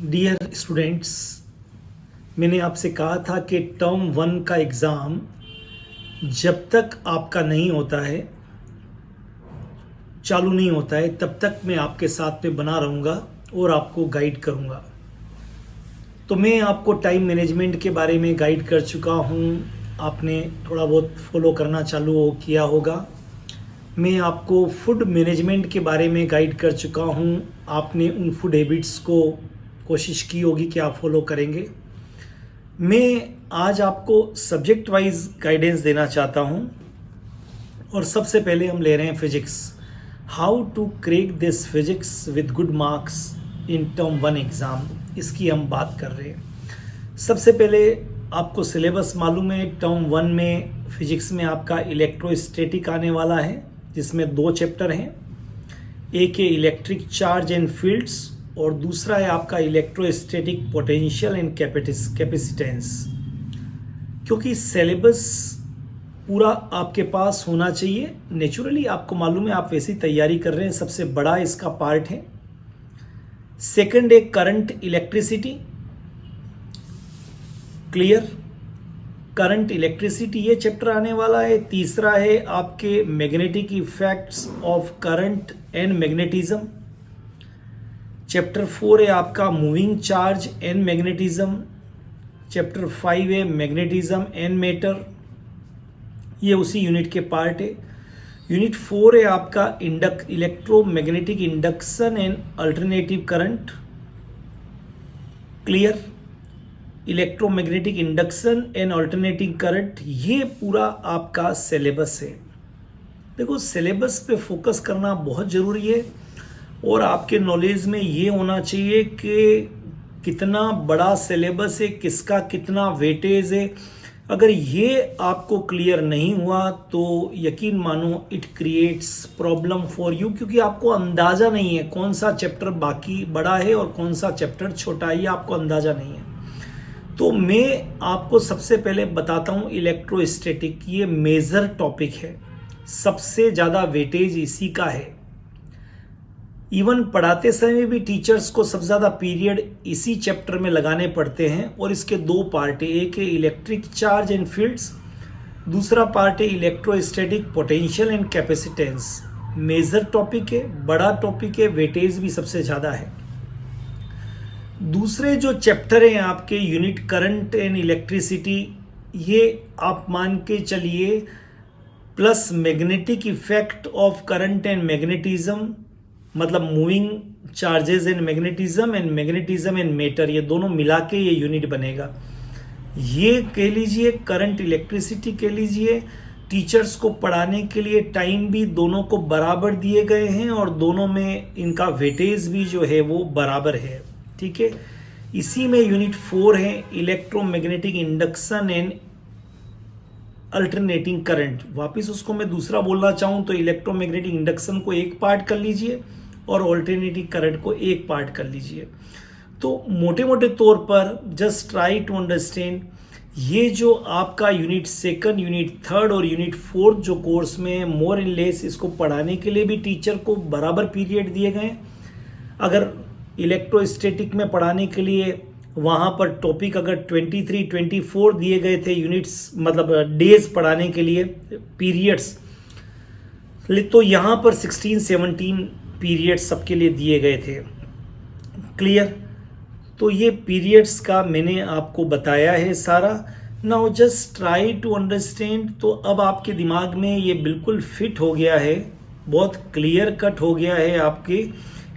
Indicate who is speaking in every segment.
Speaker 1: Dear students, मैंने आपसे कहा था कि टर्म 1 का एग्ज़ाम जब तक आपका नहीं होता है, चालू नहीं होता है, तब तक मैं आपके साथ में बना रहूँगा और आपको गाइड करूँगा। तो मैं आपको टाइम मैनेजमेंट के बारे में गाइड कर चुका हूँ, आपने थोड़ा बहुत फॉलो करना चालू किया होगा। मैं आपको फूड मैनेजमेंट के बारे में गाइड कर चुका हूँ, आपने उन फूड हैबिट्स को कोशिश की होगी कि आप फॉलो करेंगे। मैं आज आपको सब्जेक्ट वाइज गाइडेंस देना चाहता हूँ और सबसे पहले हम ले रहे हैं physics. How to crack this physics with good marks in term 1 exam, इसकी हम बात कर रहे हैं। सबसे पहले आपको सिलेबस मालूम है, टर्म 1 में फिजिक्स में आपका इलेक्ट्रोस्टैटिक आने वाला है, जिसमें 2 चैप्टर हैं। एक है इलेक्ट्रिक चार्ज एंड फील्ड्स और दूसरा है आपका इलेक्ट्रोस्टैटिक पोटेंशियल एंड कैपेसिटेंस। क्योंकि सिलेबस पूरा आपके पास होना चाहिए, नेचुरली आपको मालूम है, आप वैसी तैयारी कर रहे हैं, सबसे बड़ा इसका पार्ट है। सेकंड है current electricity, clear, current electricity ये चैप्टर आने वाला है। तीसरा है आपके magnetic effects of current and magnetism. Chapter 4 है आपका moving charge and magnetism. Chapter 5 है मैग्नेटिज्म एंड मैटर, ये उसी यूनिट के पार्ट है। यूनिट 4 है आपका electromagnetic induction and alternative current, clear, electromagnetic induction and alternative current, ये पूरा आपका सिलेबस है। देखो, सिलेबस पे फोकस करना बहुत ज़रूरी है और आपके नॉलेज में ये होना चाहिए कि कितना बड़ा सिलेबस है, किसका कितना वेटेज है। अगर ये आपको क्लियर नहीं हुआ तो यकीन मानो it creates problem for you, क्योंकि आपको अंदाज़ा नहीं है कौन सा चैप्टर बाकी बड़ा है और कौन सा चैप्टर छोटा है, ये आपको अंदाज़ा नहीं है। तो मैं आपको सबसे पहले बताता हूँ इलेक्ट्रोस्टैटिक, ये मेजर टॉपिक है, सबसे ज़्यादा वेटेज इसी का है। इवन पढ़ाते समय भी टीचर्स को सबसे ज़्यादा पीरियड इसी चैप्टर में लगाने पड़ते हैं और इसके 2 पार्ट है, एक है इलेक्ट्रिक चार्ज एंड फील्ड्स, दूसरा पार्ट है electrostatic potential and capacitance. Major topic है, बड़ा टॉपिक है, वेटेज भी सबसे ज़्यादा है। दूसरे जो चैप्टर हैं आपके यूनिट करंट एंड इलेक्ट्रिसिटी, ये आप मान के चलिए, plus magnetic effect of current and magnetism, मतलब moving charges and magnetism and matter, ये दोनों मिला के ये यूनिट बनेगा। ये कह लीजिए करंट इलेक्ट्रिसिटी कह लीजिए। टीचर्स को पढ़ाने के लिए टाइम भी दोनों को बराबर दिए गए हैं और दोनों में इनका वेटेज भी जो है वो बराबर है, ठीक है। इसी में यूनिट 4 है electromagnetic induction and alternating current. वापस उसको मैं दूसरा बोलना चाहूँ तो इलेक्ट्रोमैग्नेटिक इंडक्शन को एक पार्ट कर लीजिए और अल्टरनेटिंग करंट को एक पार्ट कर लीजिए। तो मोटे मोटे तौर पर जस्ट ट्राई टू अंडरस्टैंड, ये जो आपका यूनिट 2, यूनिट 3 और यूनिट 4 जो कोर्स में मोर एंड लेस, इसको पढ़ाने के लिए भी टीचर को बराबर पीरियड दिए गए। अगर इलेक्ट्रोस्टैटिक में पढ़ाने के लिए वहाँ पर टॉपिक अगर 23, 24 दिए गए थे यूनिट्स, मतलब डेज पढ़ाने के लिए पीरियड्स, तो यहाँ पर 16, 17 पीरियड्स सबके लिए दिए गए थे, क्लियर। तो ये पीरियड्स का मैंने आपको बताया है सारा। Now just try to understand. तो अब आपके दिमाग में ये बिल्कुल फिट हो गया है, बहुत क्लियर कट हो गया है आपके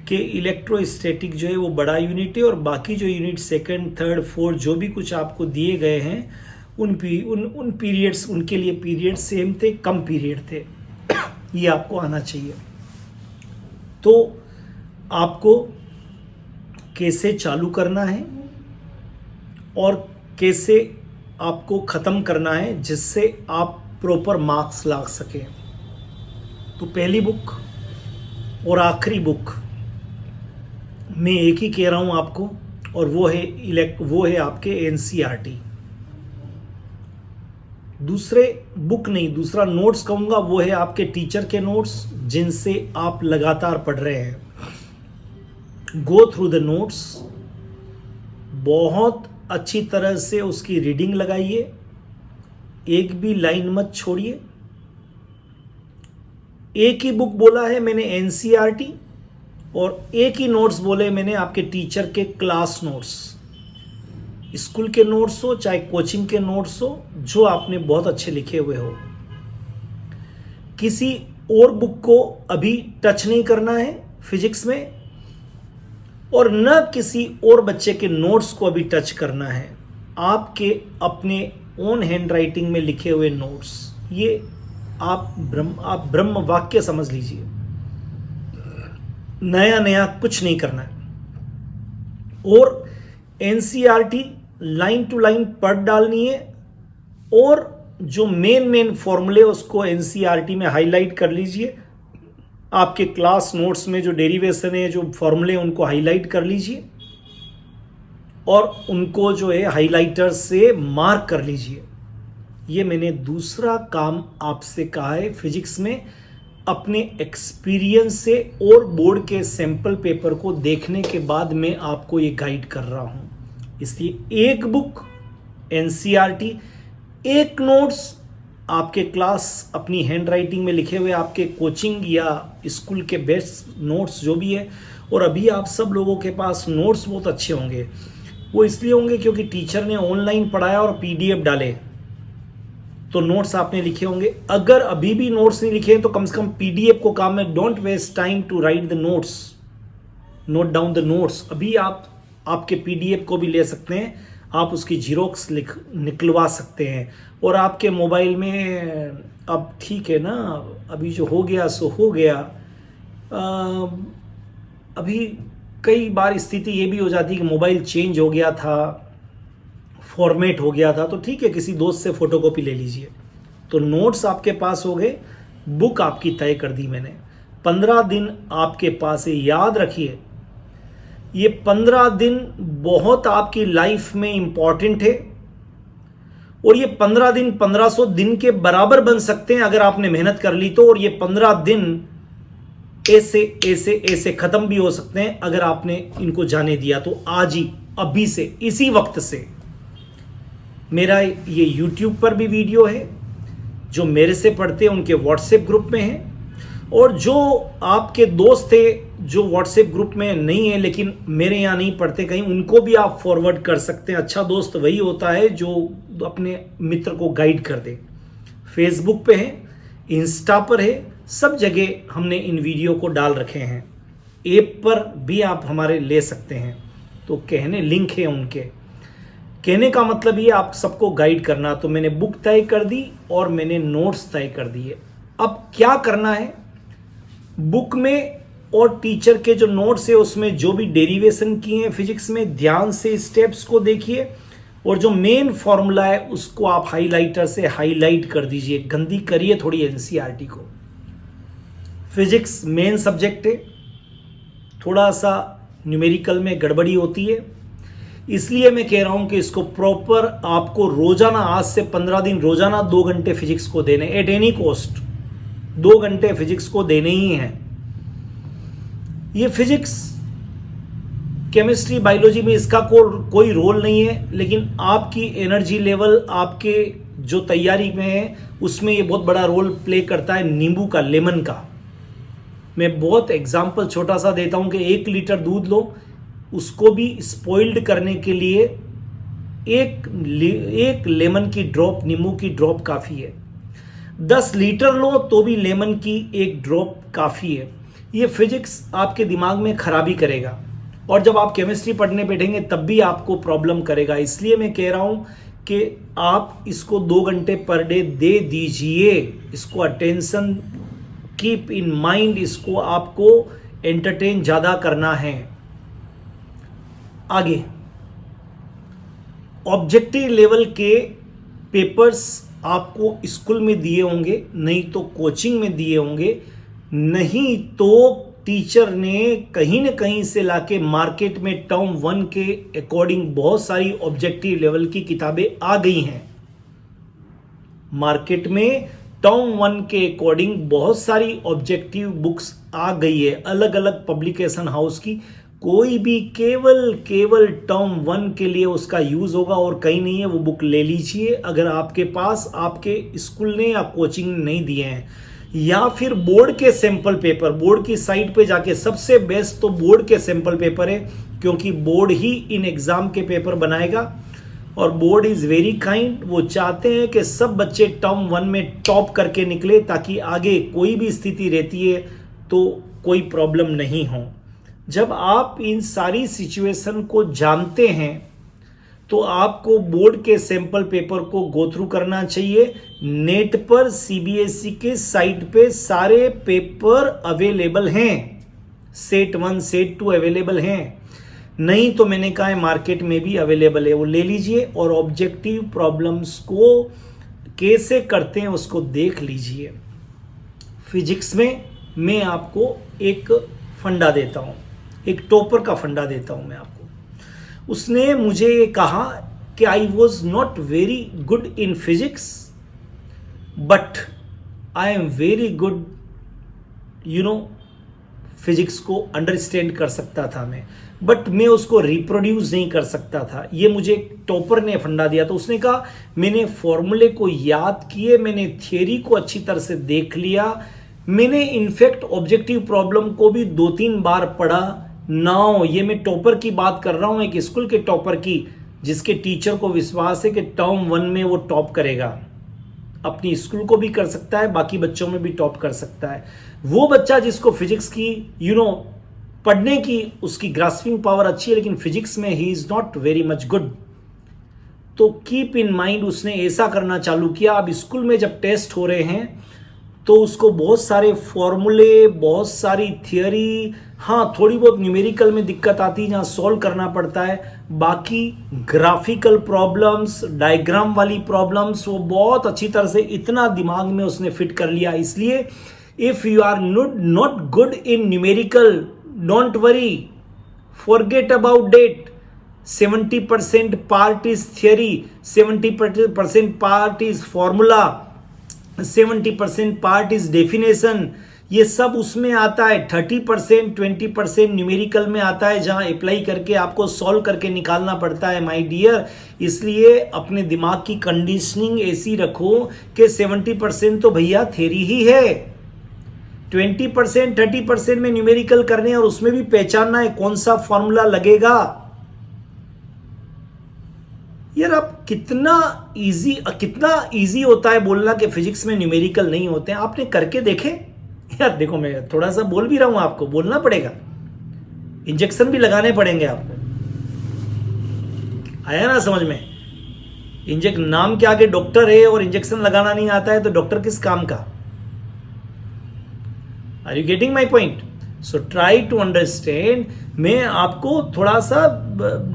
Speaker 1: कि इलेक्ट्रोस्टैटिक जो है वो बड़ा यूनिट है और बाकी जो यूनिट 2, 3, 4 जो भी कुछ आपको दिए गए हैं उन पीरियड्स, उनके लिए पीरियड सेम थे, कम पीरियड थे। ये आपको आना चाहिए। तो आपको कैसे चालू करना है और कैसे आपको ख़त्म करना है जिससे आप प्रॉपर मार्क्स ला सकें। तो पहली बुक और आखिरी बुक मैं एक ही कह रहा हूँ आपको, और वो है आपके NCERT। दूसरे बुक नहीं, दूसरा नोट्स कहूँगा, वो है आपके टीचर के नोट्स जिनसे आप लगातार पढ़ रहे हैं। गो थ्रू द नोट्स बहुत अच्छी तरह से उसकी रीडिंग लगाइए, एक भी लाइन मत छोड़िए। एक ही बुक बोला है मैंने एनसीईआरटी, और एक ही नोट्स बोले मैंने आपके टीचर के क्लास नोट्स, स्कूल के नोट्स हो चाहे कोचिंग के नोट्स हो, जो आपने बहुत अच्छे लिखे हुए हो। किसी और बुक को अभी टच नहीं करना है फिजिक्स में, और न किसी और बच्चे के नोट्स को अभी टच करना है। आपके अपने ओन हैंड राइटिंग में लिखे हुए नोट्स, ये आप ब्रह्म वाक्य समझ लीजिए। नया नया कुछ नहीं करना है। और एनसीईआरटी लाइन टू लाइन पढ़ डालनी है, और जो मेन फॉर्मूले उसको एनसीईआरटी में हाईलाइट कर लीजिए। आपके क्लास नोट्स में जो डेरिवेशन है, जो फॉर्मूले, उनको हाईलाइट कर लीजिए और उनको जो है हाइलाइटर से मार्क कर लीजिए। ये मैंने दूसरा काम आपसे कहा है फिजिक्स में, अपने एक्सपीरियंस से और बोर्ड के सैंपल पेपर को देखने के बाद मैं आपको ये गाइड कर रहा हूं। इसलिए एक बुक एनसीईआरटी, एक नोट्स आपके क्लास अपनी हैंड राइटिंग में लिखे हुए, आपके कोचिंग या स्कूल के बेस्ट नोट्स जो भी है। और अभी आप सब लोगों के पास नोट्स बहुत अच्छे होंगे, वो इसलिए होंगे क्योंकि टीचर ने ऑनलाइन पढ़ाया और पीडीएफ डाले, तो नोट्स आपने लिखे होंगे। अगर अभी भी नोट्स नहीं लिखे हैं तो कम से कम पीडीएफ को काम है। Don't waste time to write the notes, note down the notes. अभी आप आपके पीडीएफ को भी ले सकते हैं, आप उसकी जीरोक्स निकलवा सकते हैं। और आपके मोबाइल में अब ठीक है ना, अभी जो हो गया सो हो गया। अभी कई बार स्थिति ये भी हो जाती है कि मोबाइल चेंज हो गया था, फॉर्मेट हो गया था, तो ठीक है किसी दोस्त से फोटोकॉपी ले लीजिए। तो नोट्स आपके पास हो गए, बुक आपकी तय कर दी मैंने। 15 दिन आपके पास है, याद रखिए ये 15 दिन बहुत आपकी लाइफ में इंपॉर्टेंट है। और ये 15 दिन 1500 दिन के बराबर बन सकते हैं अगर आपने मेहनत कर ली तो। और ये 15 दिन ऐसे ऐसे ऐसे खत्म भी हो सकते हैं अगर आपने इनको जाने दिया तो। आज ही, अभी से, इसी वक्त से मेरा ये YouTube पर भी वीडियो है, जो मेरे से पढ़ते हैं उनके व्हाट्सएप ग्रुप में है, और जो आपके दोस्त थे जो व्हाट्सएप ग्रुप में नहीं है लेकिन मेरे यहाँ नहीं पढ़ते कहीं, उनको भी आप फॉरवर्ड कर सकते हैं। अच्छा दोस्त वही होता है जो अपने मित्र को गाइड कर दे। फेसबुक पे है, इंस्टा पर है, सब जगह हमने इन वीडियो को डाल रखे हैं। ऐप पर भी आप हमारे ले सकते हैं। तो कहने लिंक है उनके, कहने का मतलब ये आप सबको गाइड करना। तो मैंने बुक तय कर दी और मैंने नोट्स तय कर दिए। अब क्या करना है, बुक में और टीचर के जो नोट्स है उसमें जो भी डेरिवेशन किए हैं फिजिक्स में, ध्यान से स्टेप्स को देखिए, और जो मेन फॉर्मूला है उसको आप हाइलाइटर से हाईलाइट कर दीजिए। गंदी करिए थोड़ी एनसीईआरटी को। फिजिक्स मेन सब्जेक्ट है, थोड़ा सा न्यूमेरिकल में गड़बड़ी होती है, इसलिए मैं कह रहा हूं कि इसको प्रॉपर आपको रोजाना, आज से 15 दिन रोजाना 2 घंटे फिजिक्स को देने, एट एनी कॉस्ट 2 घंटे फिजिक्स को देने ही हैं। ये फिजिक्स, केमिस्ट्री, बायोलॉजी में इसका कोई रोल नहीं है, लेकिन आपकी एनर्जी लेवल, आपके जो तैयारी में है उसमें ये बहुत बड़ा रोल प्ले करता है। नींबू का, लेमन का मैं बहुत एग्जाम्पल छोटा सा देता हूं कि 1 लीटर दूध लो, उसको भी स्पॉइल्ड करने के लिए एक लेमन की ड्रॉप, नींबू की ड्रॉप काफ़ी है। 10 लीटर लो तो भी लेमन की 1 ड्रॉप काफ़ी है। ये फिजिक्स आपके दिमाग में खराबी करेगा, और जब आप केमिस्ट्री पढ़ने बैठेंगे तब भी आपको प्रॉब्लम करेगा। इसलिए मैं कह रहा हूँ कि आप इसको 2 घंटे पर डे दे दीजिए। इसको अटेंशन, कीप इन माइंड, इसको आपको एंटरटेन ज़्यादा करना है। आगे ऑब्जेक्टिव लेवल के पेपर्स आपको स्कूल में दिए होंगे, नहीं तो कोचिंग में दिए होंगे, नहीं तो टीचर ने कहीं न कहीं से लाके मार्केट में टर्म 1 के अकॉर्डिंग बहुत सारी ऑब्जेक्टिव लेवल की किताबें आ गई हैं। मार्केट में टर्म 1 के अकॉर्डिंग बहुत सारी ऑब्जेक्टिव बुक्स आ गई है, अलग अलग पब्लिकेशन हाउस की। कोई भी केवल केवल टर्म 1 के लिए उसका यूज होगा और कहीं नहीं है। वो बुक ले लीजिए अगर आपके पास आपके स्कूल ने या कोचिंग ने नहीं दिए हैं, या फिर बोर्ड के सैंपल पेपर, बोर्ड की साइट पे जाके सबसे बेस्ट तो बोर्ड के सैंपल पेपर है, क्योंकि बोर्ड ही इन एग्जाम के पेपर बनाएगा और बोर्ड इज वेरी काइंड। वो चाहते हैं कि सब बच्चे टर्म 1 में टॉप करके निकले, ताकि आगे कोई भी स्थिति रहती है तो कोई प्रॉब्लम नहीं हो। जब आप इन सारी सिचुएशन को जानते हैं तो आपको बोर्ड के सैंपल पेपर को गो थ्रू करना चाहिए। नेट पर सीबीएसई के साइट पे सारे पेपर अवेलेबल हैं, सेट 1 सेट 2 अवेलेबल हैं, नहीं तो मैंने कहा है मार्केट में भी अवेलेबल है, वो ले लीजिए और ऑब्जेक्टिव प्रॉब्लम्स को कैसे करते हैं उसको देख लीजिए। फिजिक्स में मैं आपको एक फंडा देता हूं, एक टॉपर का फंडा देता हूं मैं आपको। उसने मुझे ये कहा कि I was not very good in physics but I am very good, physics को अंडरस्टैंड कर सकता था मैं, बट मैं उसको रिप्रोड्यूस नहीं कर सकता था। ये मुझे एक टॉपर ने फंडा दिया। तो उसने कहा मैंने फॉर्मूले को याद किए, मैंने थियरी को अच्छी तरह से देख लिया, मैंने इनफैक्ट ऑब्जेक्टिव प्रॉब्लम को भी 2-3 बार पढ़ा। नाउ ये मैं टॉपर की बात कर रहा हूं, एक स्कूल के टॉपर की, जिसके टीचर को विश्वास है कि टर्म 1 में वो टॉप करेगा, अपनी स्कूल को भी कर सकता है, बाकी बच्चों में भी टॉप कर सकता है। वो बच्चा जिसको फिजिक्स की पढ़ने की उसकी ग्रास्पिंग पावर अच्छी है, लेकिन फिजिक्स में he is not very much good. तो कीप इन माइंड उसने ऐसा करना चालू किया। अब स्कूल में जब टेस्ट हो रहे हैं तो उसको बहुत सारे फॉर्मूले, बहुत सारी थियरी, हाँ थोड़ी बहुत न्यूमेरिकल में दिक्कत आती है जहाँ सॉल्व करना पड़ता है, बाकी ग्राफिकल प्रॉब्लम्स, डायग्राम वाली प्रॉब्लम्स वो बहुत अच्छी तरह से इतना दिमाग में उसने फिट कर लिया। इसलिए if you are not good in numerical, don't worry, forget about that. 70% part is theory, 70% part is formula, 70% part is definition, ये सब उसमें आता है। 30% 20% न्यूमेरिकल में आता है, जहां अप्लाई करके आपको सॉल्व करके निकालना पड़ता है माय डियर। इसलिए अपने दिमाग की कंडीशनिंग ऐसी रखो कि 70% तो भैया थ्योरी ही है, 20% 30% में न्यूमेरिकल करने हैं और उसमें भी पहचानना है कौन सा फॉर्मूला लगेगा। यार आप कितना इजी होता है बोलना कि फिजिक्स में न्यूमेरिकल नहीं होते हैं। आपने करके देखे? यार देखो मैं थोड़ा सा बोल भी रहा हूं, आपको बोलना पड़ेगा, इंजेक्शन भी लगाने पड़ेंगे आपको। आया ना समझ में? नाम के आगे डॉक्टर है और इंजेक्शन लगाना नहीं आता है तो डॉक्टर किस काम का? Are you getting my point? So try to understand. मैं आपको थोड़ा सा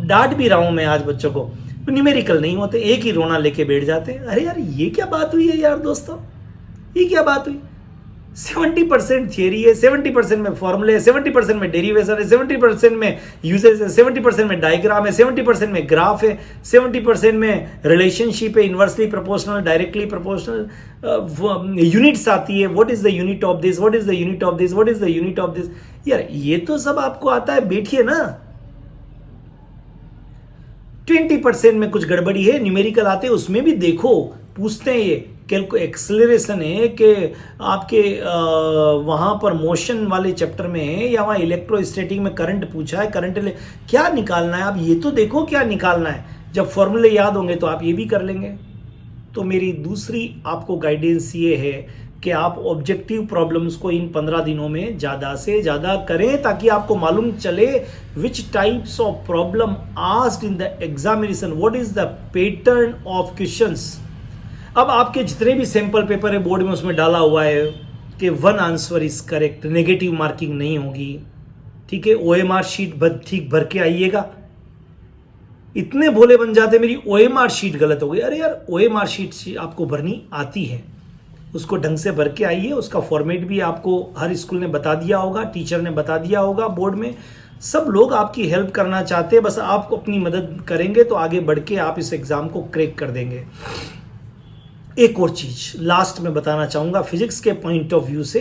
Speaker 1: डांट भी रहा हूं मैं आज बच्चों को, न्यूमेरिकल नहीं होते, एक ही रोना लेके बैठ जाते हैं। अरे यार ये क्या बात हुई है यार दोस्तों, ये क्या बात हुई? 70% थियरी है, 70% में फॉर्मूले है, 70% में डेरिवेशन है, 70% में यूजेस है, 70% में डायग्राम है, 70% में ग्राफ है, 70% में रिलेशनशिप है, inversely proportional, directly proportional, units आती है। What is the unit of this, what is the unit of this, what is the unit of this. यार ये तो सब आपको आता है, बैठिए ना। 20% में कुछ गड़बड़ी है, न्यूमेरिकल आते हैं, उसमें भी देखो, पूछते हैं ये एक्सेलरेशन है कि आपके वहां पर मोशन वाले चैप्टर में है, या वहां इलेक्ट्रोस्टैटिक में करंट पूछा है, करंट क्या निकालना है, आप ये तो देखो क्या निकालना है। जब फॉर्मूले याद होंगे तो आप ये भी कर लेंगे। तो मेरी दूसरी आपको गाइडेंस ये है कि आप ऑब्जेक्टिव प्रॉब्लम्स को इन 15 दिनों में ज़्यादा से ज़्यादा करें, ताकि आपको मालूम चले which types of problem asked in the examination, what is the pattern of questions. अब आपके जितने भी सैंपल पेपर है बोर्ड में, उसमें डाला हुआ है कि 1 answer is correct, negative marking नहीं होगी, ठीक है। OMR शीट ठीक भर के आइएगा। इतने भोले बन जाते मेरी OMR शीट गलत हो गई। अरे यार OMR शीट आपको भरनी आती है, उसको ढंग से भर के आइए। उसका फॉर्मेट भी आपको हर स्कूल ने बता दिया होगा, टीचर ने बता दिया होगा, बोर्ड में सब लोग आपकी हेल्प करना चाहते हैं, बस आपको अपनी मदद करेंगे तो आगे बढ़ के आप इस एग्जाम को क्रैक कर देंगे। एक और चीज लास्ट में बताना चाहूंगा फिजिक्स के पॉइंट ऑफ व्यू से,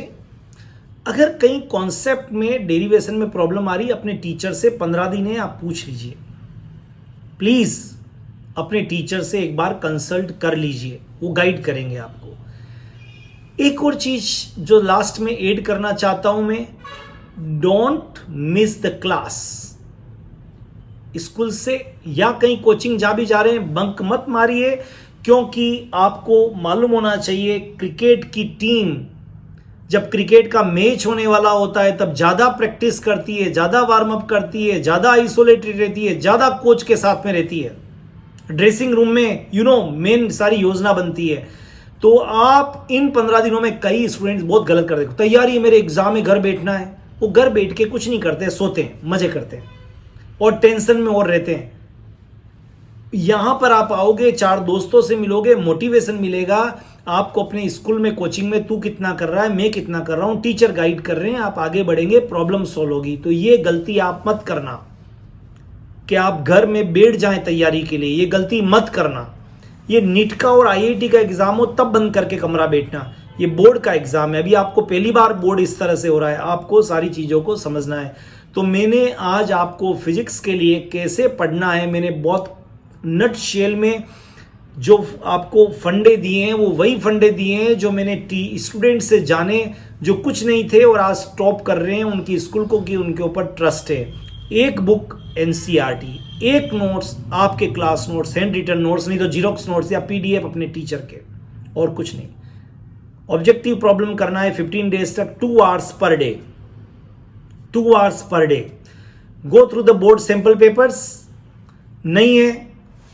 Speaker 1: अगर कहीं कॉन्सेप्ट में डेरिवेशन में प्रॉब्लम आ रही, अपने टीचर से 15 दिन है आप पूछ लीजिए, प्लीज अपने टीचर से एक बार कंसल्ट कर लीजिए, वो गाइड करेंगे आपको। एक और चीज जो लास्ट में ऐड करना चाहता हूं मैं, don't miss the class. School से या कहीं कोचिंग जा भी जा रहे हैं, बंक मत मारिए, क्योंकि आपको मालूम होना चाहिए क्रिकेट की टीम जब क्रिकेट का मैच होने वाला होता है तब ज्यादा प्रैक्टिस करती है, ज्यादा वार्म अप करती है, ज्यादा आइसोलेटेड रहती है, ज्यादा कोच के साथ में रहती है, ड्रेसिंग रूम में मेन सारी योजना बनती है। तो आप इन 15 दिनों में, कई स्टूडेंट्स बहुत गलत कर देते, तैयारी है मेरे एग्जाम में, घर बैठना है, वो घर बैठ के कुछ नहीं करते, सोते हैं, मजे करते हैं और टेंशन में और रहते हैं। यहां पर आप आओगे, 4 दोस्तों से मिलोगे, मोटिवेशन मिलेगा आपको अपने स्कूल में, कोचिंग में, तू कितना कर रहा है, मैं कितना कर रहा हूं, टीचर गाइड कर रहे हैं, आप आगे बढ़ेंगे, प्रॉब्लम सॉल्व होगी। तो ये गलती आप मत करना कि आप घर में बैठ जाएं तैयारी के लिए, ये गलती मत करना। ये नीट का और आईआईटी का एग्जाम हो तब बंद करके कमरा बैठना, ये बोर्ड का एग्जाम है, अभी आपको पहली बार बोर्ड इस तरह से हो रहा है, आपको सारी चीजों को समझना है। तो मैंने आज आपको फिजिक्स के लिए कैसे पढ़ना है, मैंने बहुत नट शेल में जो आपको फंडे दिए हैं, वो वही फंडे दिए हैं जो मैंने स्टूडेंट से जाने, जो कुछ नहीं थे और आज टॉप कर रहे हैं उनकी स्कूल को, कि उनके ऊपर ट्रस्ट है। एक बुक एनसीईआरटी, एक नोट्स आपके class notes, handwritten notes, नहीं तो जीरोक्स नोट्स या पीडीएफ अपने टीचर के, और कुछ नहीं। ऑब्जेक्टिव प्रॉब्लम करना है 15 डेज तक, 2 hours per day, 2 hours per day. Go through the board sample papers, नहीं है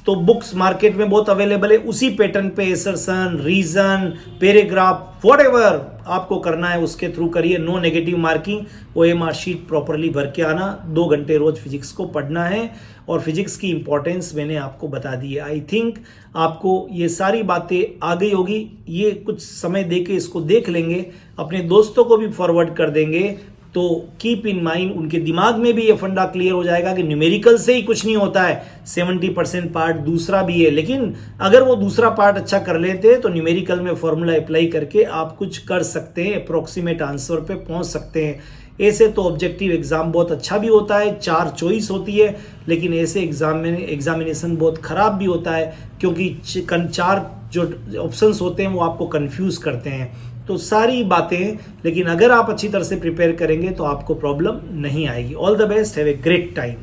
Speaker 1: तो बुक्स मार्केट में बहुत अवेलेबल है, उसी पैटर्न पे एसर्शन, रीजन, पैराग्राफ, व्हाटएवर आपको करना है उसके थ्रू करिए। No negative marking, OMR sheet properly भर के आना, 2 घंटे रोज फिजिक्स को पढ़ना है, और फिजिक्स की इंपॉर्टेंस मैंने आपको बता दी है। आई थिंक आपको ये सारी बातें आ गई होगी, ये कुछ समय दे के इसको देख लेंगे, अपने दोस्तों को भी फॉरवर्ड कर देंगे, तो कीप इन माइंड, उनके दिमाग में भी ये फंडा क्लियर हो जाएगा कि न्यूमेरिकल से ही कुछ नहीं होता है, 70% पार्ट दूसरा भी है। लेकिन अगर वो दूसरा पार्ट अच्छा कर लेते तो न्यूमेरिकल में फॉर्मूला अप्लाई करके आप कुछ कर सकते हैं, अप्रोक्सीमेट आंसर पे पहुंच सकते हैं। ऐसे तो ऑब्जेक्टिव एग्जाम बहुत अच्छा भी होता है, 4 चॉइस होती है, लेकिन ऐसे एग्जाम में एग्जामिनेशन बहुत खराब भी होता है, क्योंकि 4 जो ऑप्शंस होते हैं वो आपको कंफ्यूज करते हैं। तो सारी बातें, लेकिन अगर आप अच्छी तरह से प्रिपेयर करेंगे तो आपको प्रॉब्लम नहीं आएगी। All the best, have a great time.